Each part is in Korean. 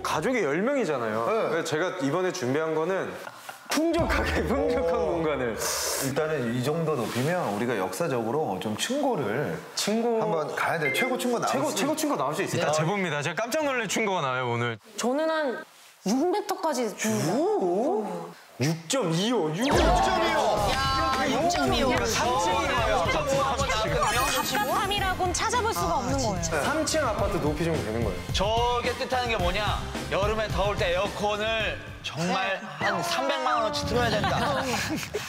가족이 10명이잖아요. 네. 그래서 제가 이번에 준비한 거는 풍족한 공간을. 일단은 이 정도 높이면 우리가 역사적으로 좀 층고를 한번 가야 돼. 최고 층고 나올 최고 층고 나올 수 있어요. 일단 제보입니다. 제가 깜짝 놀랄 층고가 나와요 오늘. 저는 한 6m까지 줍니다. 6.25. 6.25. 3층이에요. 갑갑함이라고는 찾아볼 수가 없는 거예요. 3층 아파트 높이 정도 되는 거예요. 저게 뜻하는 게 뭐냐? 여름에 더울 때 에어컨을 정말 한 300만 원어치 틀어야 된다.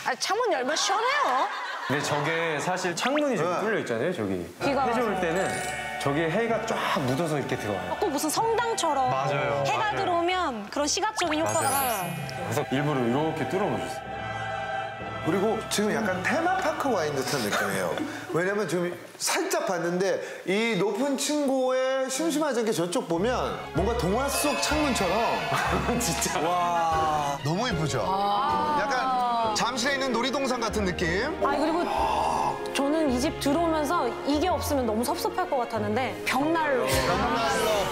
아, 창문 열면 시원해요. 근데 저게 사실 창문이 저기 뚫려 있잖아요, 저기. 비가 해줄 와서. 때는 저기 해가 쫙 묻어서 이렇게 들어와요. 꼭 무슨 성당처럼 맞아요, 해가 맞아요. 들어오면 그런 시각적인 효과가 있어요. 그래서 일부러 이렇게 뚫어놓으셨어요. 그리고 지금 약간 테마파크 와 있는 듯한 느낌이에요. 왜냐면 지금 살짝 봤는데 이 높은 층고에 심심하지 않게 저쪽 보면 뭔가 동화 속 창문처럼 진짜. 와 너무 예쁘죠? 약간 잠실에 있는 놀이동산 같은 느낌? 아, 그리고 저는 이 집 들어오면서 이게 없으면 너무 섭섭할 것 같았는데 벽난로.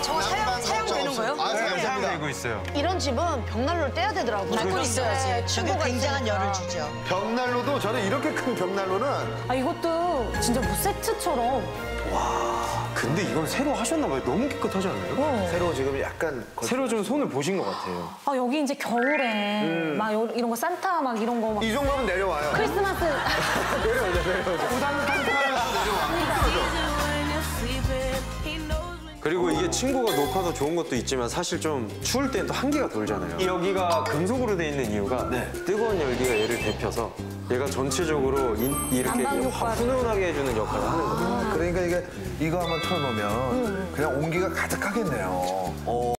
저거 사용되는 거예요? 아, 감사합니다. 사용되고 있어요. 이런 집은 벽난로를 떼야 되더라고요. 밟고 있어야지. 그게 층고가 굉장한 있으니까. 열을 주죠. 벽난로도 저는 이렇게 큰 벽난로는 아, 이것도 진짜 뭐 세트처럼. 근데 이걸 새로 하셨나 봐요. 너무 깨끗하지 않나요? 새로 지금 약간 새로 좀 손을 보신 것 같아요. 아, 여기 이제 겨울에 막 이런 거 산타 막 이런 거 막 이 정도면 내려와요. 크리스마스 그리고 이게 층고가 높아서 좋은 것도 있지만 사실 좀 추울 땐 또 한기가 돌잖아요. 여기가 금속으로 돼 있는 이유가 뜨거운 열기가 얘를 데펴서 얘가 전체적으로 이렇게 난방 효과를. 훈훈하게 해주는 역할을 하는 거예요. 그러니까 이거 한번 틀어놓으면 그냥 온기가 가득하겠네요.